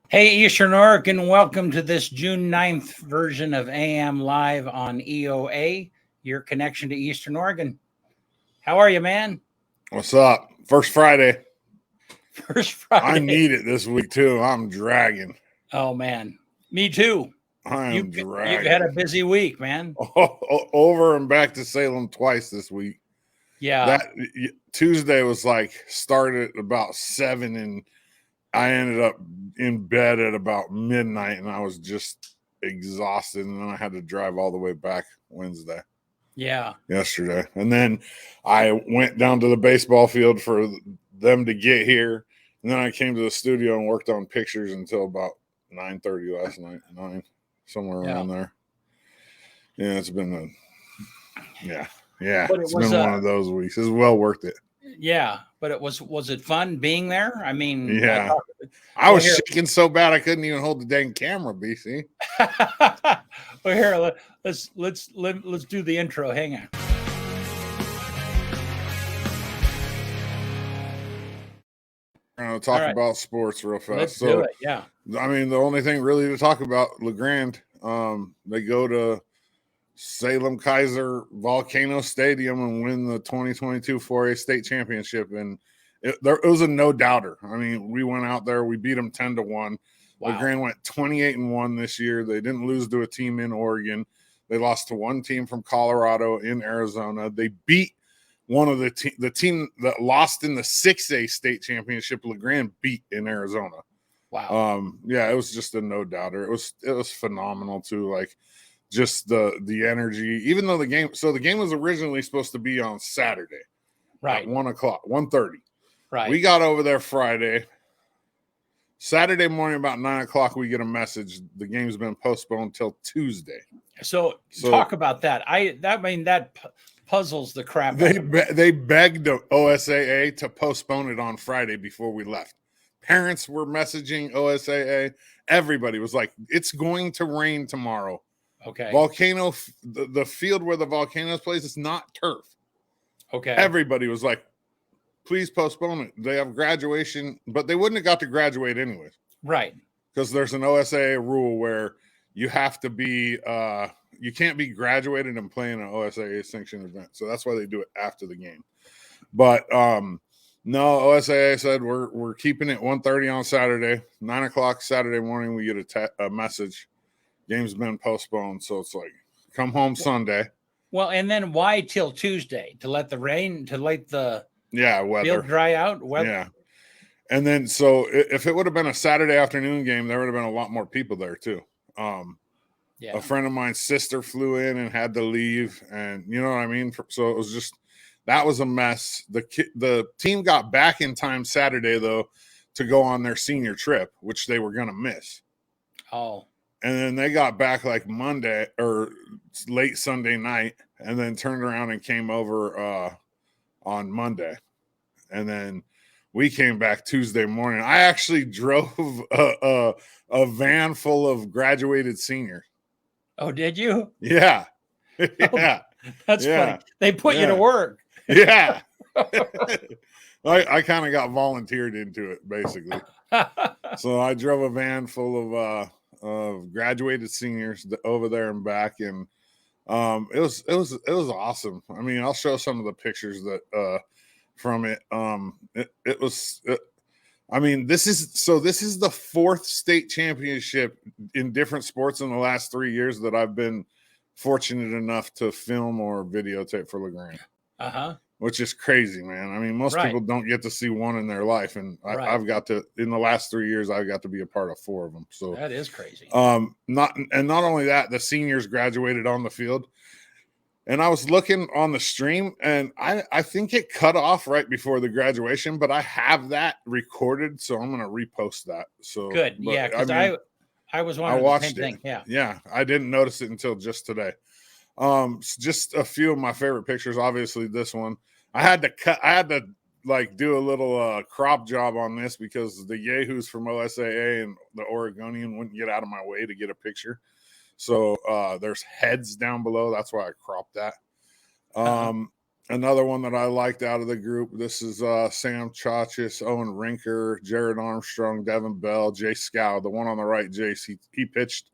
Hey, Eastern Oregon, welcome to this June 9th version of AM Live on EOA, your connection to Eastern Oregon. How are you, man? What's up? First Friday. First I Friday. need it this week too. I'm dragging. Oh, man. Me too. I am You've had a dragging. busy week, man. Over and back to Salem twice this week. Yeah. That Tuesday was like started at about 7 and I ended up in bed at about midnight and I was just exhausted, and then I had to drive all the way back Wednesday. Yeah. Yesterday. And then I went down to the baseball field for them to get here. And then I came to the studio and worked on pictures until about 9:30 last night, 9, somewhere around there. Yeah, it's been it's been one of those weeks. It's well worth it. Yeah, but was it fun being there? I mean, yeah. I was shaking so bad I couldn't even hold the dang camera, BC. Well, here, let's do the intro. Hang on. We're going to talk about sports real fast. Let's do it. Yeah. I mean, the only thing really to talk about, LeGrand, they go to Salem Kaiser Volcano Stadium and win the 2022 4A state championship. And it was a no doubter. I mean, we went out there, we beat them 10-1. Wow. LeGrand went 28-1 this year. They didn't lose to a team in Oregon. They lost to one team from Colorado in Arizona. They beat one of the team that lost in the 6A state championship. LeGrand beat in Arizona. Wow. Yeah, it was just a no doubter. It was phenomenal too. Like just the energy, even though the game was originally supposed to be on Saturday, right, at 1:30. Right. We got over there Friday. Saturday morning about 9:00, we get a message. The game's been postponed till Tuesday. So talk about that. That puzzles the crap. They begged the OSAA to postpone it on Friday before we left. Parents were messaging OSAA. Everybody was like, "It's going to rain tomorrow." Okay. Volcano, the field where the Volcanoes plays, is not turf. Okay. Everybody was like, please postpone it. They have graduation, but they wouldn't have got to graduate anyways. Right. Because there's an OSAA rule where you have to be, you can't be graduated and playing an OSAA sanctioned event. So that's why they do it after the game. But no, OSAA said we're keeping it 1:30 on Saturday. 9:00 Saturday morning, we get a message. Game's been postponed. So it's like, come home Sunday. Well, and then why till Tuesday? To let the rain, to let the weather field dry out? Weather. Yeah. And then, so if it would have been a Saturday afternoon game, there would have been a lot more people there too. A friend of mine's sister flew in and had to leave, and you know what I mean? So it was just, that was a mess. The team got back in time Saturday, though, to go on their senior trip, which they were going to miss. Oh. And then they got back like Monday or late Sunday night, and then turned around and came over on Monday. And then we came back Tuesday morning. I actually drove a van full of graduated seniors. Oh, did you? Yeah. Yeah. Oh, that's funny. They put you to work. Yeah. I kind of got volunteered into it, basically. So I drove a van full of graduated seniors over there and back, and it was awesome. I mean, I'll show some of the pictures that from it. I mean, this is the 4th state championship in different sports in the last 3 years that I've been fortunate enough to film or videotape for LeGrand. Which is crazy, man. I mean, most people don't get to see one in their life, and I've got to, in the last 3 years, I've got to be a part of 4 of them. So that is crazy. Not only that, the seniors graduated on the field. And I was looking on the stream, and I think it cut off right before the graduation, but I have that recorded, so I'm going to repost that. So good, yeah, because I was wondering the same thing. Yeah, I didn't notice it until just today. Just a few of my favorite pictures. Obviously, this one I had to like do a little crop job on this because the yahoos from OSAA and the Oregonian wouldn't get out of my way to get a picture. So there's heads down below. That's why I cropped that. Another one that I liked out of the group, this is Sam Chachis, Owen Rinker, Jared Armstrong, Devin Bell, Jay Scow. The one on the right, Jace, he pitched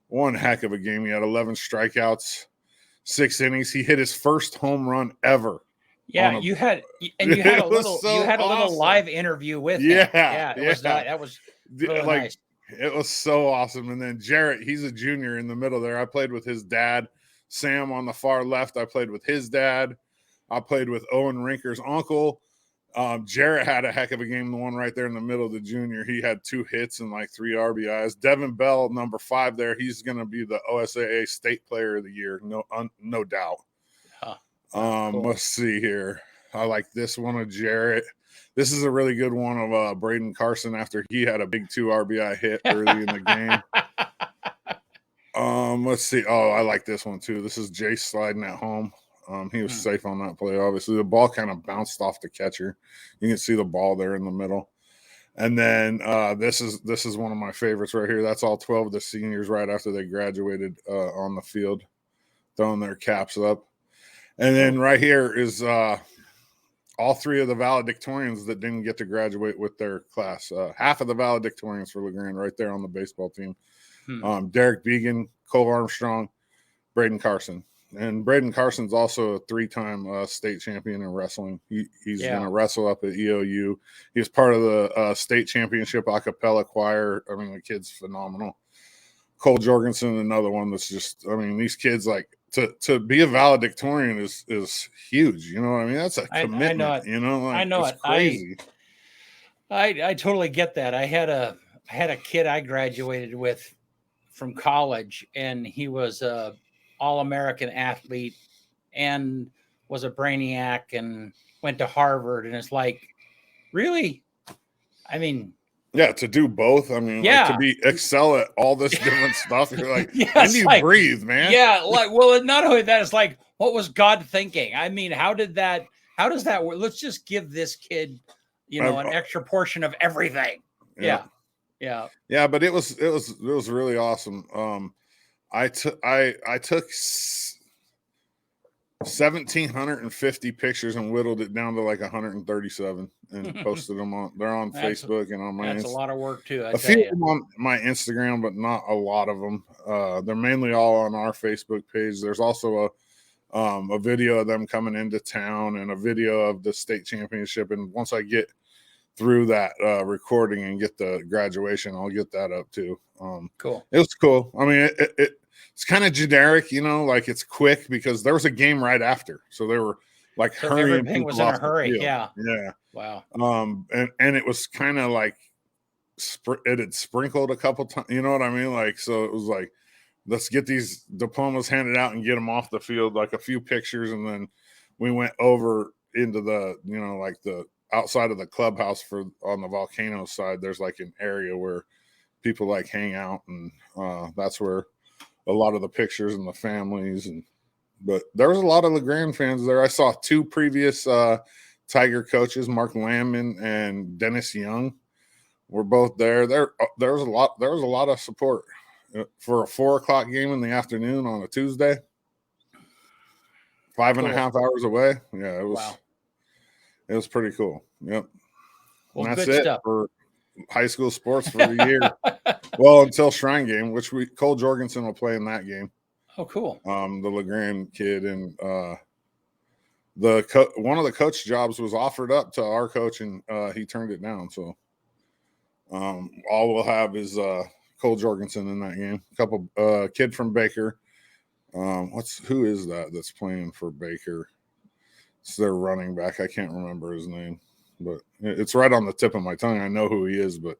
one heck of a game. He had 11 strikeouts, 6 innings. He hit his first home run ever. Yeah, you had a little live interview with him. Yeah, it was that was really nice. It was so awesome. And then Jarrett, he's a junior in the middle there. I played with his dad. Sam on the far left, I played with his dad. I played with Owen Rinker's uncle. Jarrett had a heck of a game. The one right there in the middle, the junior, he had 2 hits and like 3 RBIs. Devin Bell, number 5 there, he's going to be the OSAA State Player of the Year, no doubt. Cool. Let's see here. I like this one of Jarrett. This is a really good one of Braden Carson after he had a big 2 RBI hit early in the game. Let's see. Oh, I like this one too. This is Jace sliding at home. He was safe on that play. Obviously, the ball kind of bounced off the catcher. You can see the ball there in the middle. And then this is one of my favorites right here. That's all 12 of the seniors right after they graduated on the field, throwing their caps up. And then right here is all 3 of the valedictorians that didn't get to graduate with their class. Half of the valedictorians for LeGrand right there on the baseball team. Derek Began, Cole Armstrong, Braden Carson. And Braden Carson's also a 3-time state champion in wrestling. He's going to wrestle up at EOU. He's part of the state championship a cappella choir. I mean, the kid's phenomenal. Cole Jorgensen, another one that's just, I mean, these kids, like, to be a valedictorian is huge. You know what I mean? That's a commitment. I know it. You know, like, I know it. Crazy. I totally get that. I had a kid I graduated with from college, and he was a all-American athlete and was a brainiac and went to Harvard. And it's like, really? I mean, yeah, to do both. I mean, like, to excel at all this different stuff. You're like, when do you breathe, man? Yeah. Like, well, not only that, it's like, what was God thinking? I mean, how does that work? Let's just give this kid, an extra portion of everything. Yeah. But it was really awesome. I took 1,750 pictures and whittled it down to like 137 and posted them on. They're on Facebook and on my. That's a lot of work too. A few of them on my Instagram, but not a lot of them. They're mainly all on our Facebook page. There's also a video of them coming into town and a video of the state championship. And once I get through that recording and get the graduation, I'll get that up too. Cool. It was cool. I mean, it's kind of generic, like it's quick because there was a game right after, so they were like hurrying. Everything was in a hurry. Yeah. Wow. And it was kind of like it had sprinkled a couple times. You know what I mean? Like, so it was like, let's get these diplomas handed out and get them off the field, like a few pictures, and then we went over into the like the outside of the clubhouse on the volcano side. There's like an area where people like hang out, and that's where a lot of the pictures and the families but there was a lot of LeGrand fans there. I saw 2 previous Tiger coaches, Mark Landman and Dennis Young, were both there. There was a lot of support for a 4:00 game in the afternoon on a Tuesday. 5.5 hours away. Yeah, it was. Wow. It was pretty cool. Yep. Well, and that's good it stuff. for high school sports for the year. Well, until Shrine Game, which Cole Jorgensen will play in that game. Oh, cool. The LeGrand kid, and one of the coach jobs was offered up to our coach, and he turned it down. So all we'll have is Cole Jorgensen in that game. A couple kid from Baker. Who is that's playing for Baker? It's their running back. I can't remember his name, but it's right on the tip of my tongue. I know who he is, but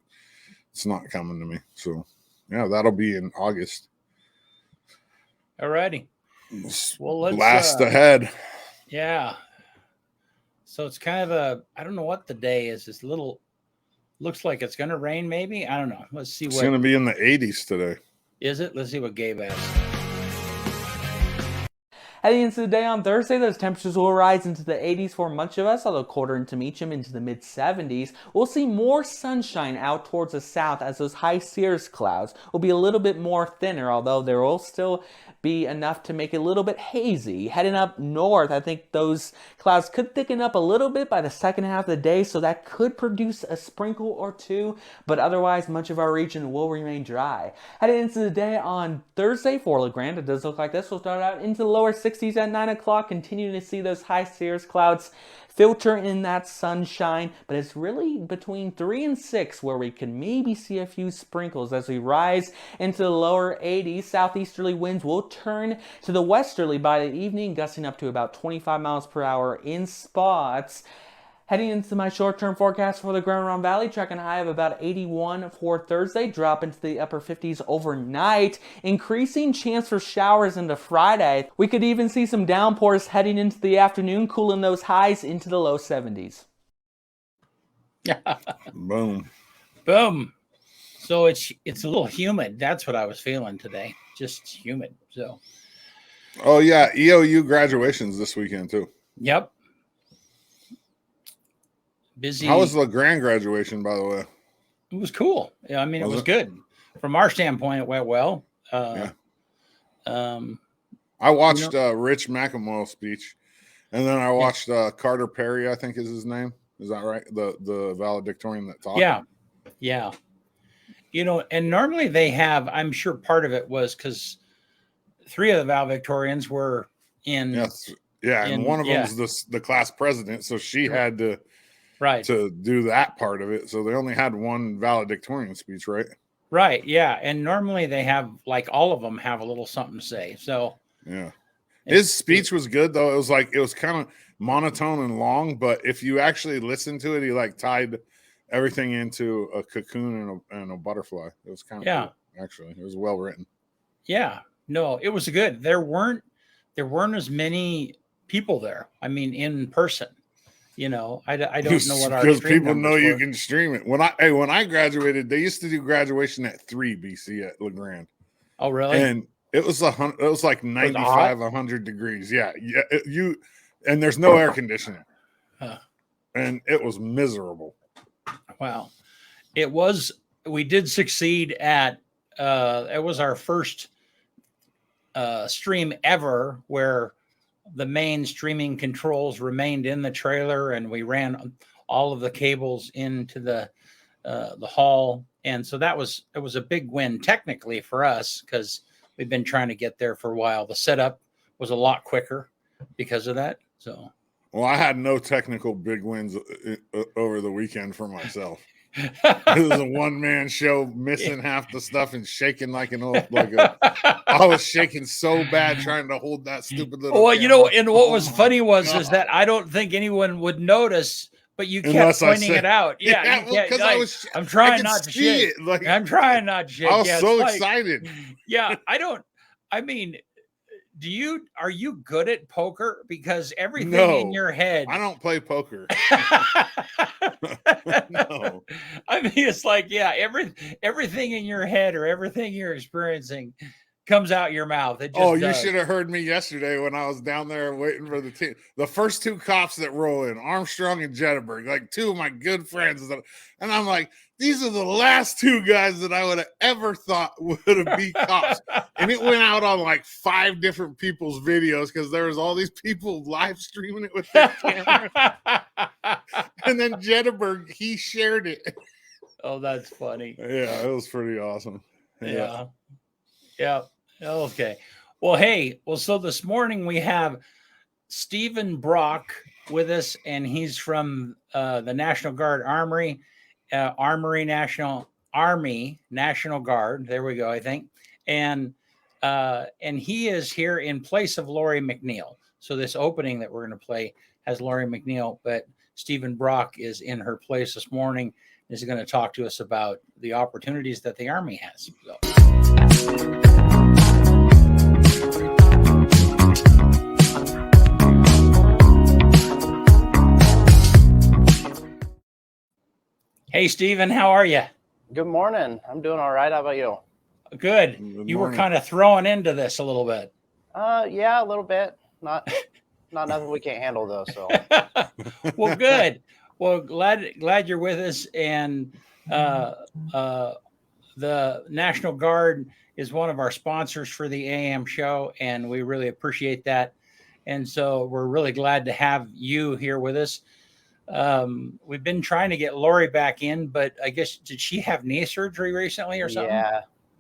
it's not coming to me. So, yeah, that'll be in August. All righty. Well, let's blast ahead. Yeah. So it's kind of I don't know what the day is. This looks like it's going to rain maybe. I don't know. Let's see It's going to be in the 80s today. Is it? Let's see what Gabe asked. Heading into the day on Thursday, those temperatures will rise into the 80s for much of us, although colder into Meacham into the mid-70s. We'll see more sunshine out towards the south as those high cirrus clouds will be a little bit more thinner, although there will still be enough to make it a little bit hazy. Heading up north, I think those clouds could thicken up a little bit by the second half of the day, so that could produce a sprinkle or two, but otherwise much of our region will remain dry. Heading into the day on Thursday for LeGrand, it does look like this will start out into the lower 60s at 9 o'clock, continuing to see those high cirrus clouds filter in that sunshine, but it's really between 3 and 6 where we can maybe see a few sprinkles as we rise into the lower 80s. Southeasterly winds will turn to the westerly by the evening, gusting up to about 25 miles per hour in spots. Heading into my short-term forecast for the Grand Ronde Valley, tracking a high of about 81 for Thursday, drop into the upper 50s overnight, increasing chance for showers into Friday. We could even see some downpours heading into the afternoon, cooling those highs into the low 70s. Boom. Boom. So it's a little humid. That's what I was feeling today. Just humid. So. Oh yeah, EOU graduations this weekend too. Yep. Busy. How was the grand graduation, by the way? It was cool. Yeah, I mean, it was good. From our standpoint, it went well. I watched Rich McEnroe's speech, and then I watched Carter Perry, I think is his name. Is that right? The valedictorian that talked? Yeah. And normally they have, I'm sure part of it was because 3 of the valedictorians were in. And one of them was the class president, so she had to do that part of it. So they only had one valedictorian speech, right? Right. Yeah. And normally they have, like, all of them have a little something to say. So yeah, his speech was good though. It was kind of monotone and long, but if you actually listen to it, he like tied everything into a cocoon and a butterfly. It was kind of cool, actually. It was well written. Yeah. No, it was good. There weren't as many people there. I mean, in person. I don't know what our because people know you can stream it. When I graduated, they used to do graduation at 3 BC at LeGrand. Oh, really? And it was like 95, 100 degrees. Yeah. And there's no air conditioning. And it was miserable. Wow. We did succeed at it was our first stream ever where the main streaming controls remained in the trailer, and we ran all of the cables into the hall. And so it was a big win technically for us because we've been trying to get there for a while. The setup was a lot quicker because of that. So, well, I had no technical big wins over the weekend for myself. It was a one-man show, missing half the stuff and shaking I was shaking so bad trying to hold that stupid little. Well, and what was funny is that I don't think anyone would notice, but you kept pointing it out. Yeah, because I'm trying not to shake. I'm trying not to shake. I was so excited. Yeah, I mean, are you good at poker? Because everything in your head. I don't play poker. No. I mean, it's like, everything in your head or everything you're experiencing comes out your mouth. It just you should have heard me yesterday when I was down there waiting for the team. The first 2 cops that roll in, Armstrong and Jetterberg, like 2 of my good friends. And I'm like, these are the last 2 guys that I would have ever thought would have been cops. And it went out on like 5 different people's videos because there was all these people live streaming it with their camera. And then Jetterberg, he shared it. Oh, that's funny. Yeah, it was pretty awesome. Yeah. Okay. Well, so this morning we have Stephen Brock with us, and he's from the National Guard Army National Guard. There we go, I think. And he is here in place of Lori McNeil. So this opening that we're going to play has Lori McNeil, but Stephen Brock is in her place this morning. Is going to talk to us about the opportunities that the Army has. Hey, Stephen, how are you? Good morning. I'm doing all right. How about you? Good. You were kind of throwing into this a little bit. Yeah, a little bit. not nothing we can't handle though. So Well, good. Well, glad you're with us. And uh, uh, the National Guard is one of our sponsors for the AM show, and we really appreciate that. And so we're really glad to have you here with us. We've been trying to get Lori back in, but I guess did she have knee surgery recently or something?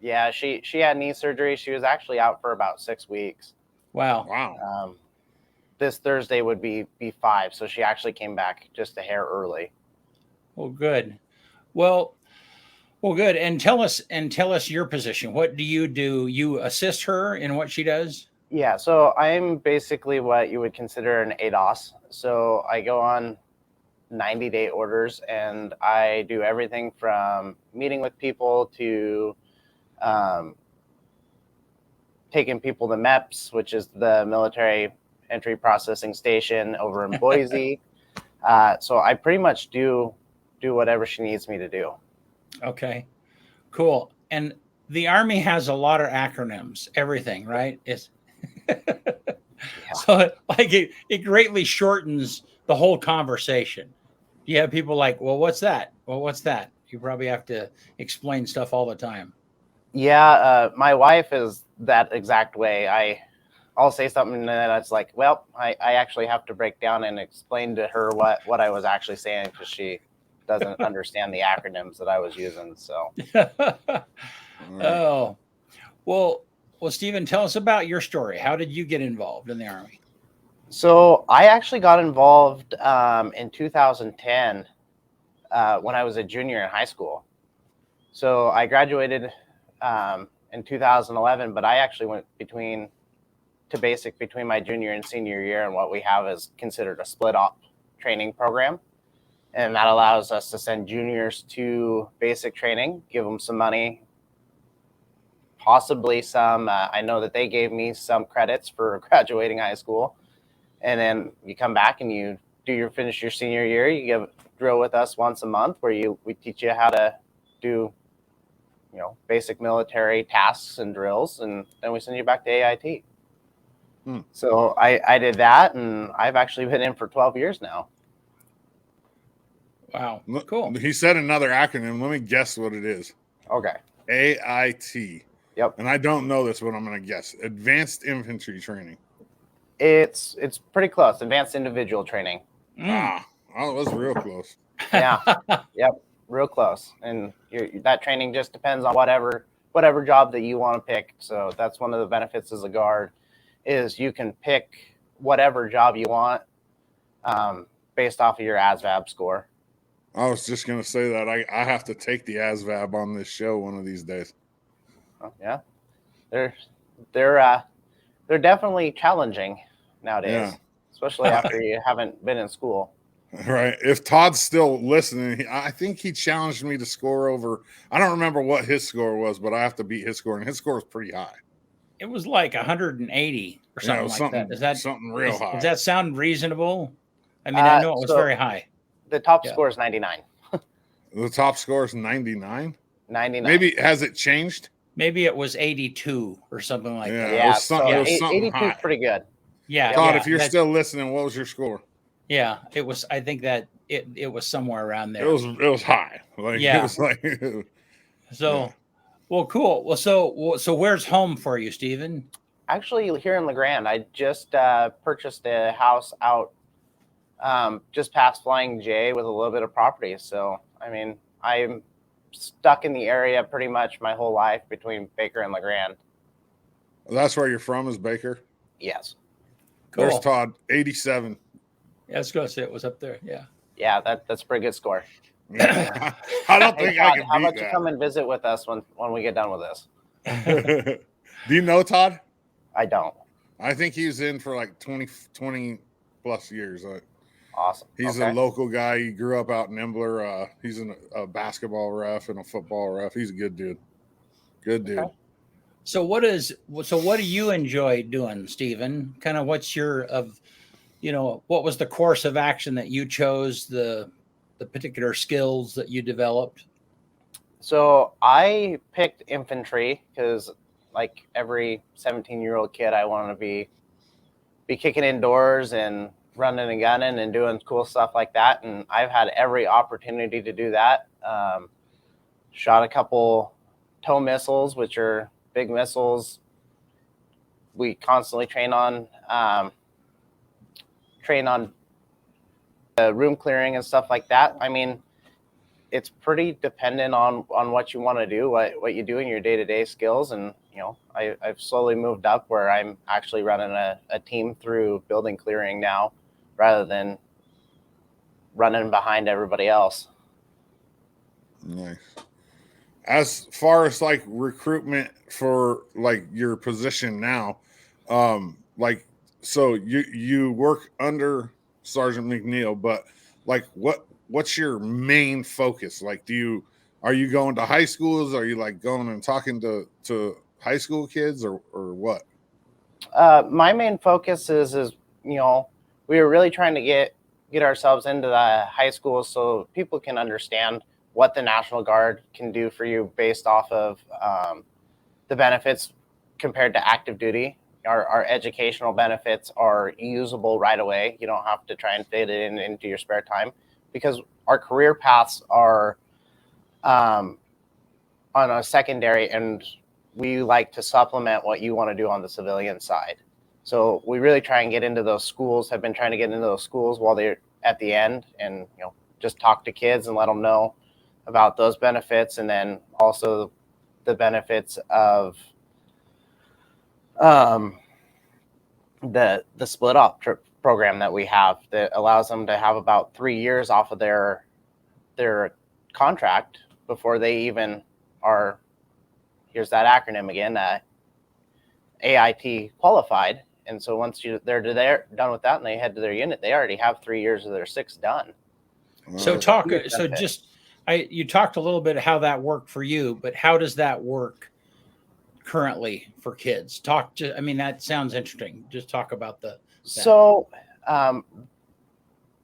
yeah, she had knee surgery. She was actually out for about 6 weeks. Wow. Wow. This Thursday would be 5, so she actually came back just a hair early. Well, good. Well, good. And tell us your position. What do? You assist her in what she does? Yeah, so I'm basically what you would consider an ADOS. So I go on 90-day orders, and I do everything from meeting with people to taking people to MEPS, which is the military entry processing station over in Boise. So I pretty much do whatever she needs me to do. Okay, cool. And the Army has a lot of acronyms, everything, right? It's so like it greatly shortens the whole conversation. You have people like, well, what's that? Well, what's that? You probably have to explain stuff all the time. Yeah, my wife is that exact way. I'll say something and then it's like, well, I actually have to break down and explain to her what I was actually saying because she doesn't understand the acronyms that I was using. So, Oh, well, Stephen, tell us about your story. How did you get involved in the Army? So I actually got involved in 2010 when I was a junior in high school. So I graduated in 2011, but I actually went between my junior and senior year, and what we have is considered a split op training program. And that allows us to send juniors to basic training, give them some money, possibly some, I know that they gave me some credits for graduating high school. And then you come back and you finish your senior year, you drill with us once a month where we teach you how to do, basic military tasks and drills, and then we send you back to AIT. So I did that, and I've actually been in for 12 years now. Wow, cool. He said another acronym. Let me guess what it is. Okay. AIT. Yep. And I don't know this, but I'm going to guess. Advanced Infantry Training. It's pretty close. Advanced Individual Training. Oh, it was real close. Yeah. Yep. Real close. And that training just depends on whatever job that you want to pick. So that's one of the benefits as a guard is you can pick whatever job you want based off of your ASVAB score. I was just going to say that I have to take the ASVAB on this show one of these days. Oh, yeah. They're definitely challenging nowadays, especially after you haven't been in school. Right. If Todd's still listening, I think he challenged me to score over. I don't remember what his score was, but I have to beat his score, and his score was pretty high. It was like 180 or something like that. Is that something real high? Does that sound reasonable? I mean, I know it was very high. The top score is 99. The top score is 99? 99. Maybe, has it changed? Maybe it was 82 or something like that. Yeah, it was something 82 is pretty good. Yeah. Todd, if you're still listening, what was your score? Yeah, it was. I think that it was somewhere around there. It was high. It was like. So, well, cool. Well, so where's home for you, Stephen? Actually, here in LeGrand, I just purchased a house out just past Flying J with a little bit of property. So, I mean, I'm stuck in the area pretty much my whole life between Baker and LeGrand. That's where you're from, is Baker? Yes. Cool. There's Todd, 87. Yeah, I was going to say it was up there. Yeah. Yeah, that's a pretty good score. I don't think Todd, I can beat how about that. you come and visit with us when we get done with this? Do you know Todd? I don't. I think he's in for like 20 plus years. Awesome. He's a local guy. He grew up out in Embler. He's a basketball ref and a football ref. He's a good dude. Good dude. Okay. So what do you enjoy doing, Stephen? Kind of what's what was the course of action that you chose, the particular skills that you developed? So I picked infantry because, like every 17-year-old kid, I want to be be kicking indoors and running and gunning and doing cool stuff like that. And I've had every opportunity to do that. Shot a couple tow missiles, which are big missiles. We constantly train on room clearing and stuff like that. I mean, it's pretty dependent on what you want to do, what you do in your day-to-day skills. And, you know, I've slowly moved up where I'm actually running a team through building clearing now rather than running behind everybody else. Nice. As far as like recruitment for like your position now, like, so you work under Sergeant McNeil, but like what's your main focus? Like, are you going to high schools? Are you like going and talking to high school kids or what? My main focus is, you know, we were really trying to get ourselves into the high schools so people can understand what the National Guard can do for you based off of the benefits compared to active duty. Our educational benefits are usable right away. You don't have to try and fit it into your spare time because our career paths are on a secondary, and we like to supplement what you want to do on the civilian side. So we really try and get into those schools, have been trying to get into those schools while they're at the end, and, you know, just talk to kids and let them know about those benefits, and then also the benefits of the split up program that we have that allows them to have about 3 years off of their contract before they even are, here's that acronym again, AIT qualified. And so once they're done with that and they head to their unit, they already have 3 years of their 6 done. You talked a little bit how that worked for you, but how does that work currently for kids? I mean, that sounds interesting. Just talk about that. So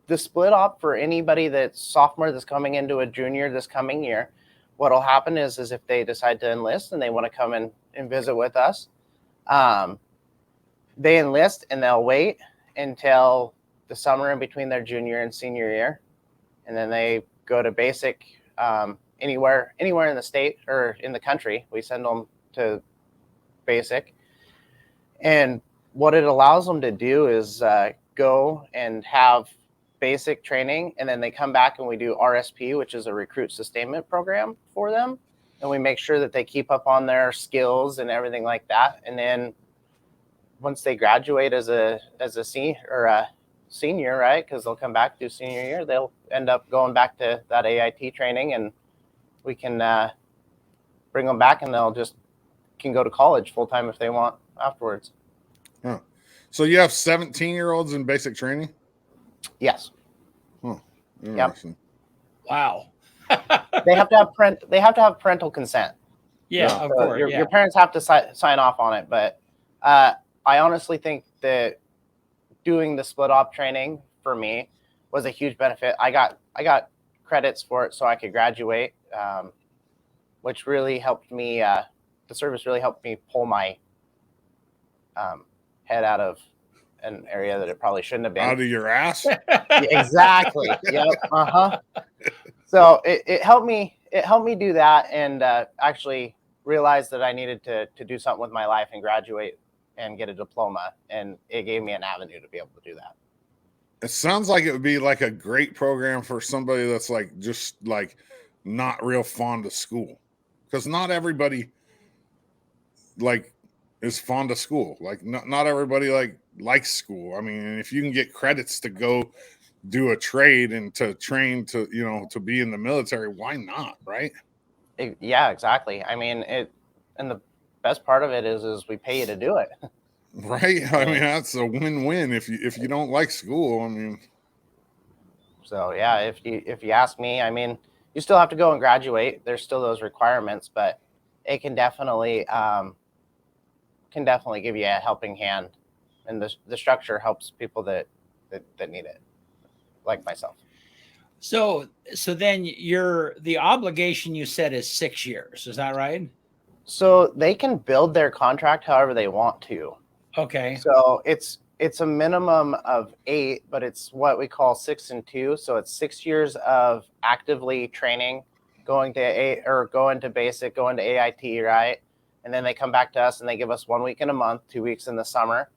the split op for anybody that's sophomore that's coming into a junior this coming year, what'll happen is if they decide to enlist and they want to come and visit with us, they enlist and they'll wait until the summer in between their junior and senior year. And then they go to basic anywhere in the state or in the country. We send them to basic. And what it allows them to do is go and have basic training. And then they come back and we do RSP, which is a recruit sustainment program for them. And we make sure that they keep up on their skills and everything like that. And then once they graduate as a senior or a senior, right? Because they'll come back to senior year, they'll end up going back to that AIT training, and we can bring them back, and they'll just can go to college full time if they want afterwards. Huh. So you have 17-year-olds in basic training? Yes. Huh. Interesting. Yep. Wow. They have to have parental consent. Yeah, so of course. Your parents have to sign off on it, but I honestly think that doing the split op training for me was a huge benefit. I got credits for it so I could graduate, which really helped me. The service really helped me pull my head out of an area that it probably shouldn't have been. Out of your ass? Exactly. Yep. So it helped me. It helped me do that, and actually realize that I needed to do something with my life and graduate and get a diploma, and it gave me an avenue to be able to do that. It sounds like it would be like a great program for somebody that's like just like not real fond of school, because not everybody like is fond of school. Like not everybody like likes school. I mean, if you can get credits to go do a trade and to train to, you know, to be in the military, why not, right? Yeah, exactly. I mean, and the best part of it is we pay you to do it. Right. I mean, that's a win-win if you don't like school. I mean, so yeah, if you ask me, I mean, you still have to go and graduate. There's still those requirements, but it can definitely give you a helping hand, and the structure helps people that need it, like myself. So then the obligation you said is 6 years. Is that right? So they can build their contract however they want to. Okay. So it's it's a minimum of 8, but it's what we call 6 and 2. So it's 6 years of actively training, going to basic, going to AIT, right? And then they come back to us and they give us 1 week in a month, 2 weeks in the summer.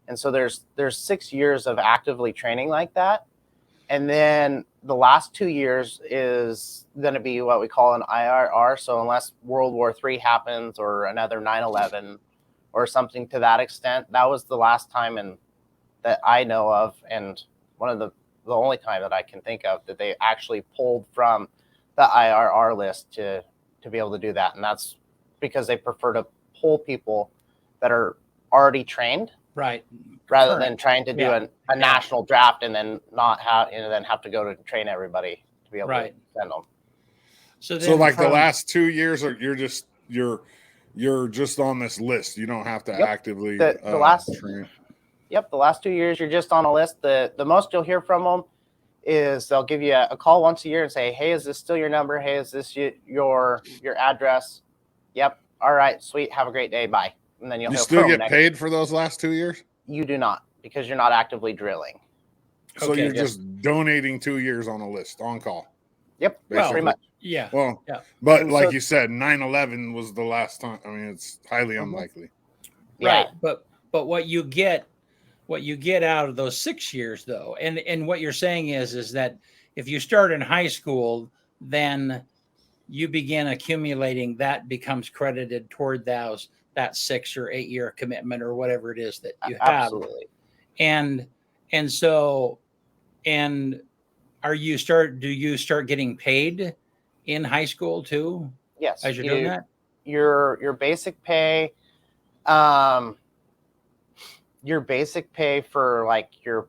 And so there's 6 years of actively training like that. And then the last 2 years is going to be what we call an IRR. So unless World War III happens or another 9/11 or something to that extent, that was the last time that I know of, and one of the only time that I can think of that they actually pulled from the IRR list to be able to do that. And that's because they prefer to pull people that are already trained, Right. rather Current. than trying to do a national draft and then not have then have to go to train everybody to be able to send them. So like the last 2 years, you're just on this list. You don't have to actively the last train. Yep, the last 2 years you're just on a list. The most you'll hear from them is they'll give you a call once a year and say, "Hey, is this still your number? Hey, is this your address?" Yep. All right, sweet. Have a great day. Bye. And then you'll still get paid for those last 2 years? You do not, because you're not actively drilling. So you're just donating 2 years on a list, on call. Yep, pretty much. Yeah. Well, but like you said, 9/11 was the last time. I mean, it's highly unlikely. Right. But what you get out of those 6 years, though, and what you're saying is that if you start in high school, then you begin accumulating, that becomes credited toward that 6 or 8 year commitment or whatever it is that you have. Absolutely. And so do you start getting paid in high school too? Yes. As you're doing that? Your basic pay, for like your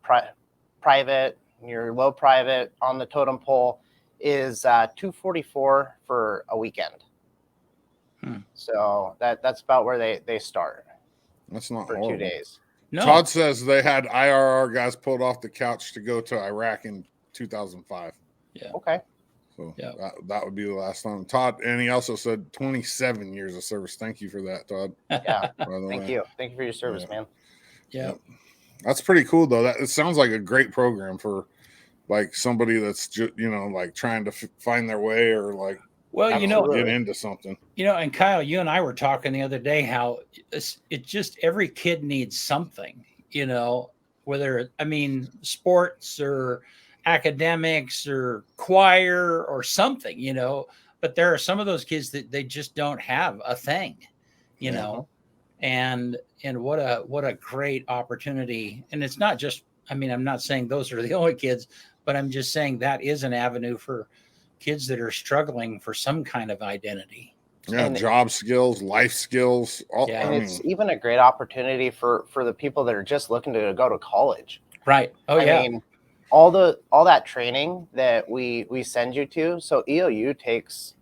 private, your low private on the totem pole is $244 for a weekend. So that's about where they start. That's not for horrible. 2 days. No. Todd says they had IRR guys pulled off the couch to go to Iraq in 2005. Yeah. Okay. So that would be the last time. Todd, and he also said 27 years of service. Thank you for that, Todd. Yeah. Thank you for your service, man. Yeah. That's pretty cool though. It sounds like a great program for like somebody that's just, like trying to find their way or like, get into something. And Kyle, you and I were talking the other day how it just every kid needs something, whether sports or academics or choir or something, but there are some of those kids that they just don't have a thing, and what a great opportunity. And it's not just, I'm not saying those are the only kids, but I'm just saying that is an avenue for kids that are struggling for some kind of identity. Yeah, job skills, life skills. It's even a great opportunity for the people that are just looking to go to college. Right. Oh, I mean, all that training that we send you to. So EOU takes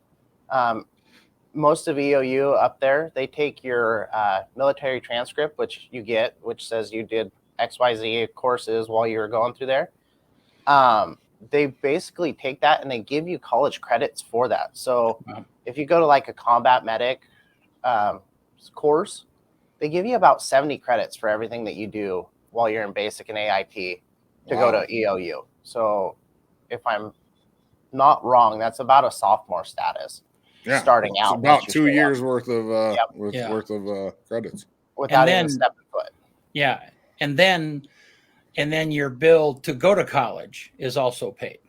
most of EOU up there. They take your military transcript, which says you did XYZ courses while you were going through there. They basically take that and they give you college credits for that. So if you go to like a combat medic course, they give you about 70 credits for everything that you do while you're in basic and AIT to go to EOU. So if I'm not wrong, that's about a sophomore status. Starting out. It's about 2 years worth of credits. Without even stepping foot. Yeah. And then your bill to go to college is also paid.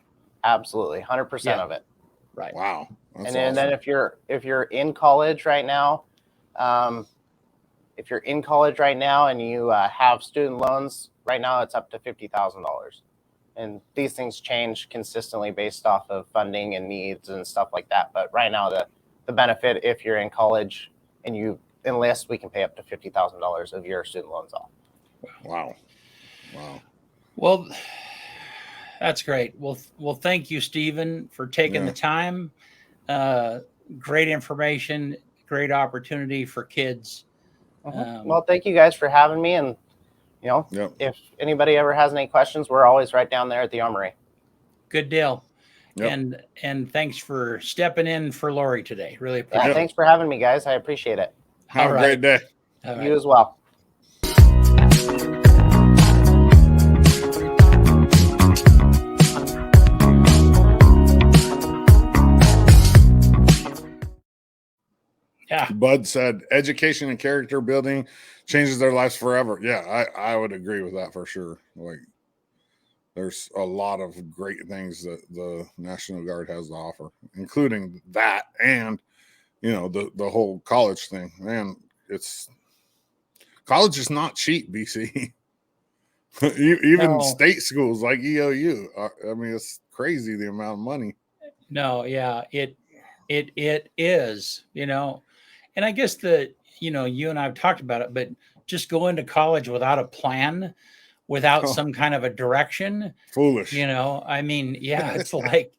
Absolutely, 100% of it. Right. Wow. And then if you're in college right now, and you have student loans right now, it's up to $50,000. And these things change consistently based off of funding and needs and stuff like that. But right now, the benefit, if you're in college and you enlist, we can pay up to $50,000 of your student loans off. Wow. Well, that's great. Well, thank you, Stephen, for taking the time. Great information, great opportunity for kids. Well, thank you guys for having me. And, if anybody ever has any questions, we're always right down there at the Armory. Good deal. Yep. And thanks for stepping in for Lori today. Really appreciate it. Thanks for having me, guys. I appreciate it. Have a great day. You as well. Yeah. Bud said education and character building changes their lives forever. Yeah, I would agree with that for sure. Like, there's a lot of great things that the National Guard has to offer, including that and, the whole college thing. Man, college is not cheap, BC. Even No. state schools like EOU. I mean, it's crazy the amount of money. No, yeah, it is, and I guess you and I have talked about it, but just go into college without a plan, without Oh, some kind of a direction, foolish. I mean, yeah, it's like,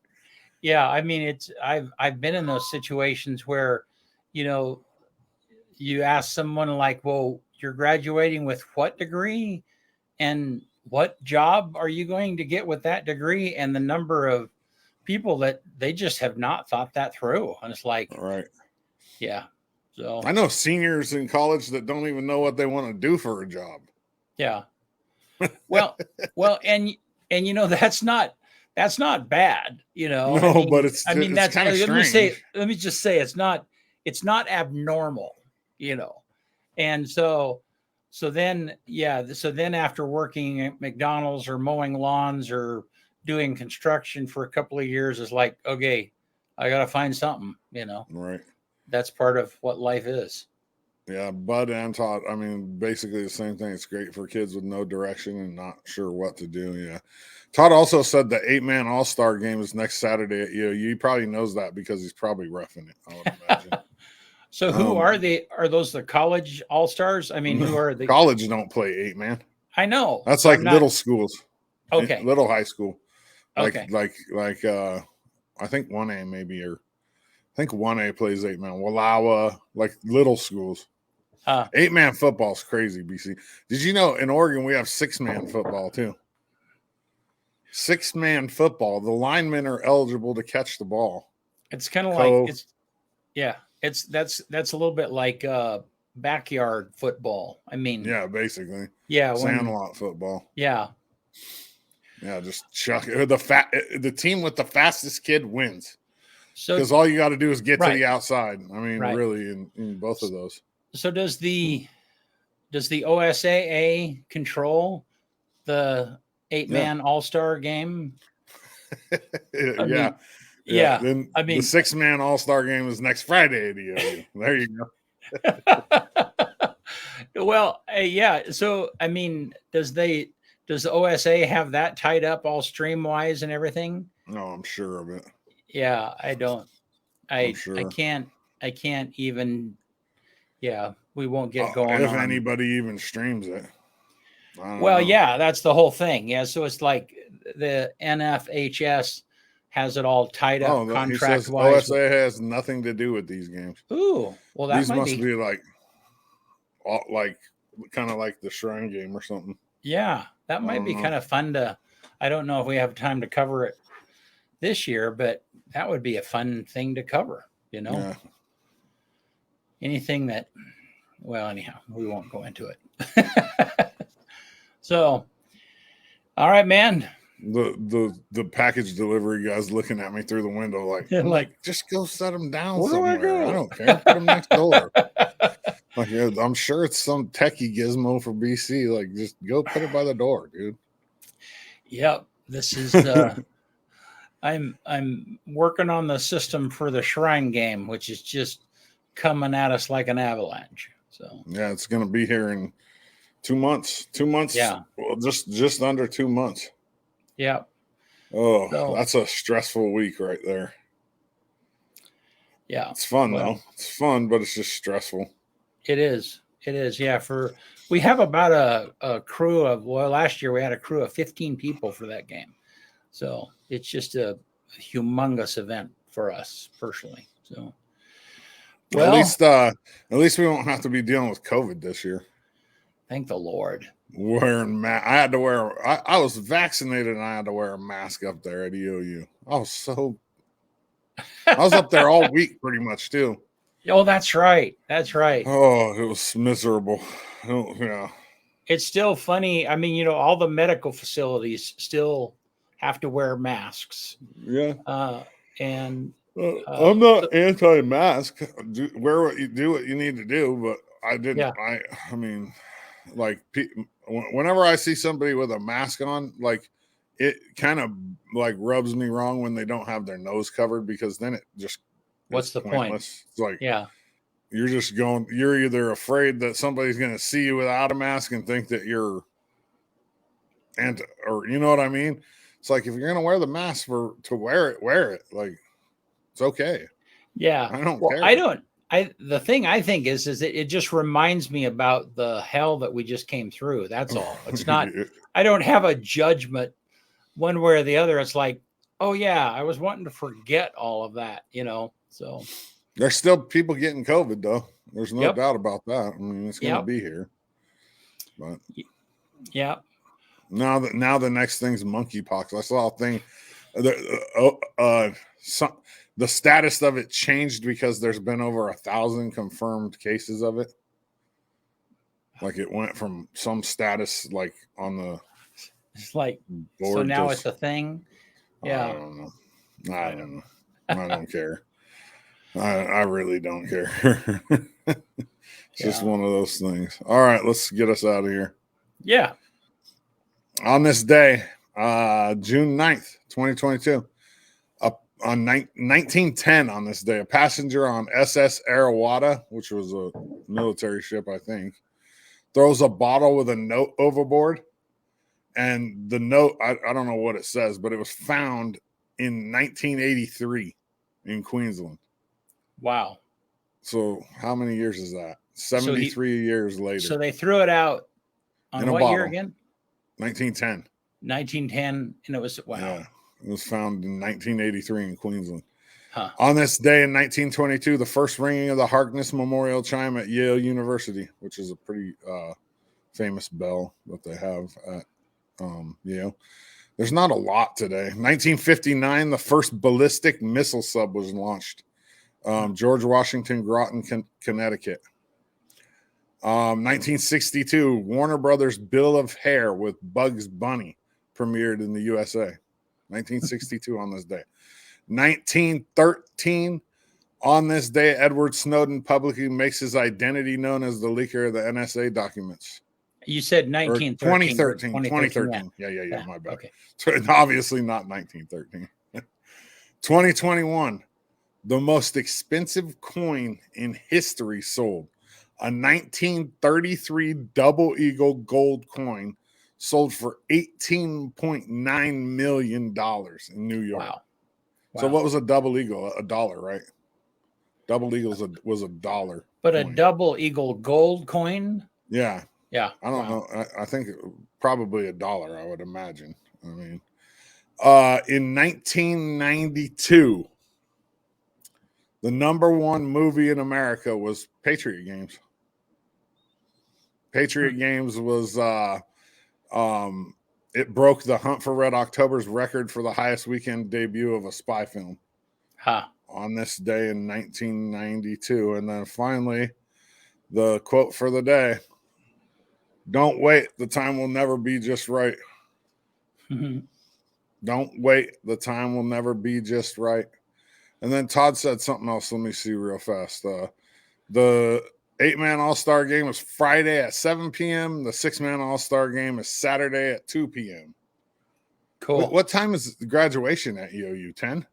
yeah, I mean, I've been in those situations where, you know, you ask someone like, well, you're graduating with what degree and what job are you going to get with that degree? And the number of people that they just have not thought that through. And it's like, All right. yeah. So I know seniors in college that don't even know what they want to do for a job. yeah. Well, and that's not bad, No, but it's that's kind of let strange. me just say it's not abnormal, and so then after working at McDonald's or mowing lawns or doing construction for a couple of years, is like, okay, I gotta find something, Right. that's part of what life is. Yeah, Bud and Todd, I mean, basically the same thing. It's great for kids with no direction and not sure what to do. Yeah. Todd also said the 8-man All-Star game is next Saturday at EOU. He probably knows that because he's probably reffing it, I would imagine. So who are those the college all-stars? I mean, who are the college don't play 8-man. I know. That's so like little schools. Okay. Little high school. Like Okay. like I think 1A maybe, or I think 1A plays 8-man. Wallowa, like little schools. 8-man football is crazy, BC. Did you know in Oregon we have 6-man football too? 6-man football. The linemen are eligible to catch the ball. It's kind of like that's a little bit like backyard football. I mean, yeah, basically. Yeah, sandlot football. Yeah. Yeah, just chuck it. The team with the fastest kid wins. So because all you got to do is get to the outside. I mean, Right. really, in both of those. So does the OSAA control the 8-man All-Star game? Yeah. Then I mean, the 6-man All-Star game is next Friday at EOU. There you go. Well, yeah. So I mean, does the OSA have that tied up all stream-wise and everything? No, I'm sure of it. Yeah, I don't. I'm sure. I can't even. Yeah, we won't get going. If anybody even streams it. Well, yeah, that's the whole thing. Yeah, so it's like the NFHS has it all tied up contract wise. OSA has nothing to do with these games. Ooh, well, that these might must be like kind of like the Shrine game or something. Yeah, that might be kind of fun to. I don't know if we have time to cover it this year, but that would be a fun thing to cover. Yeah. Anything that. Well, anyhow, we won't go into it. So, all right, man. The package delivery guy's looking at me through the window like just go set them down somewhere. I don't care. Put them next door. Like, I'm sure it's some techie gizmo for BC. Like, just go put it by the door, dude. Yep. This is I'm working on the system for the Shrine game, which is just coming at us like an avalanche. So yeah, it's gonna be here in 2 months. 2 months. Yeah. Well, just under 2 months. Yeah. Oh, that's a stressful week right there. Yeah. It's fun though. It's fun, but it's just stressful. It is. Yeah. We have about a crew of, last year we had a crew of 15 people for that game. So it's just a humongous event for us personally. So at least we won't have to be dealing with COVID this year. Thank the Lord. Wearing mask. I had to wear. I was vaccinated and I had to wear a mask up there at EOU. I was up there all week pretty much too. Oh, that's right. That's right. Oh, it was miserable. Oh, yeah. It's still funny. I mean, all the medical facilities still have to wear masks. Yeah. And I'm not anti-mask. Wear what you do, what you need to do. But I didn't. Yeah. I mean, like whenever I see somebody with a mask on, like it kind of like rubs me wrong when they don't have their nose covered, because then it just What's is the pointless. point? It's like Yeah. you're just going. You're either afraid that somebody's going to see you without a mask and think that you're or you know what I mean. It's like if you're going to wear the mask to wear it. Like it's okay. Yeah. I don't Well, care. the thing I think is it just reminds me about the hell that we just came through. That's all. It's not, I don't have a judgment one way or the other. It's like, oh yeah, I was wanting to forget all of that, so. There's still people getting COVID though. There's no Yep. doubt about that. I mean, it's going to Yep. be here. But yeah. now the next thing's monkeypox. I saw a thing. The status of it changed because there's been over 1,000 confirmed cases of it. Like it went from some status like on the It's like, board. so now it's a thing. Yeah. I don't know. I don't know. I don't care. I really don't care. It's just one of those things. All right, let's get us out of here. Yeah. On this day, June 9th, 2022, on 1910 on this day, a passenger on SS Arawata, which was a military ship, I think, throws a bottle with a note overboard. And the note, I don't know what it says, but it was found in 1983 in Queensland. Wow. So how many years is that? 73 years later. So they threw it out on what year again? 1910. 1910, and it was, wow. Yeah, it was found in 1983 in Queensland. Huh. On this day in 1922, the first ringing of the Harkness Memorial Chime at Yale University, which is a pretty famous bell that they have at Yale. There's not a lot today. 1959, the first ballistic missile sub was launched. George Washington, Groton, Connecticut. 1962, Warner Brothers' Bill of Hair with Bugs Bunny premiered in the USA. 1962 on this day. 1913, on this day, Edward Snowden publicly makes his identity known as the leaker of the NSA documents. You said 1913. 2013. Yeah, my bad. Okay. Obviously not 1913. 2021, the most expensive coin in history sold. A 1933 double eagle gold coin sold for $18.9 million in New York. Wow. So what was a double eagle? $1, right? Double eagle was $1. But coin. A double eagle gold coin? Yeah. Yeah. I don't know. I think probably $1, I would imagine. I mean, in 1992, the #1 movie in America was Patriot Games. Patriot Games was it broke the Hunt for Red October's record for the highest weekend debut of a spy film. Huh. On this day in 1992. And then finally, the quote for the day: "Don't wait, the time will never be just right." Don't wait, the time will never be just right. And then Todd said something else. Let me see real fast. The 8-man All-Star game is Friday at 7 p.m. The 6-man All-Star game is Saturday at 2 p.m. Cool. What time is the graduation at EOU? 10?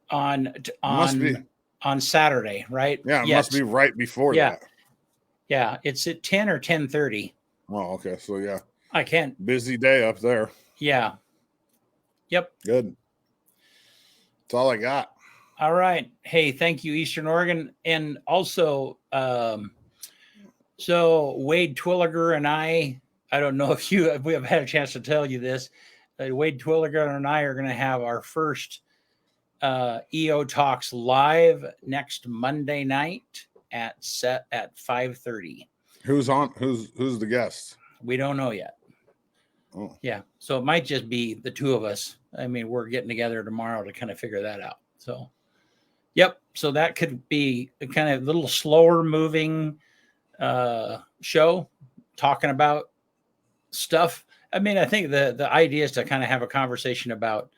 On Saturday, right? Yeah, it must be right before that. Yeah, it's at 10 or 10:30. Oh, okay. So yeah. I can't. Busy day up there. Yeah. Yep. Good. That's all I got. All right. Hey, thank you, Eastern Oregon. And also, so Wade Twilliger and I don't know if we have had a chance to tell you this. Wade Twilliger and I are going to have our first EO Talks live next Monday night at 5:30. Who's on? Who's the guest? We don't know yet. Oh. Yeah. So it might just be the two of us. I mean, we're getting together tomorrow to kind of figure that out. So, yep. So that could be a kind of little slower moving show talking about stuff. I mean, I think the idea is to kind of have a conversation about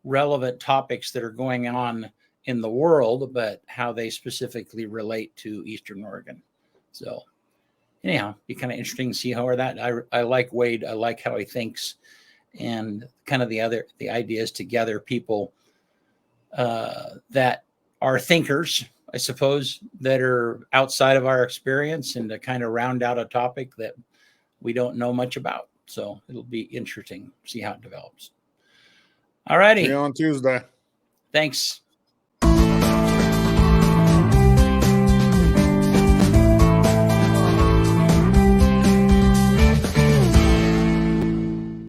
relevant topics that are going on in the world, but how they specifically relate to Eastern Oregon. So anyhow, be kind of interesting to see how that. I like Wade. I like how he thinks, and kind of the ideas to gather people that are thinkers, I suppose, that are outside of our experience, and to kind of round out a topic that we don't know much about. So it'll be interesting to see how it develops. All righty. See you on Tuesday. Thanks.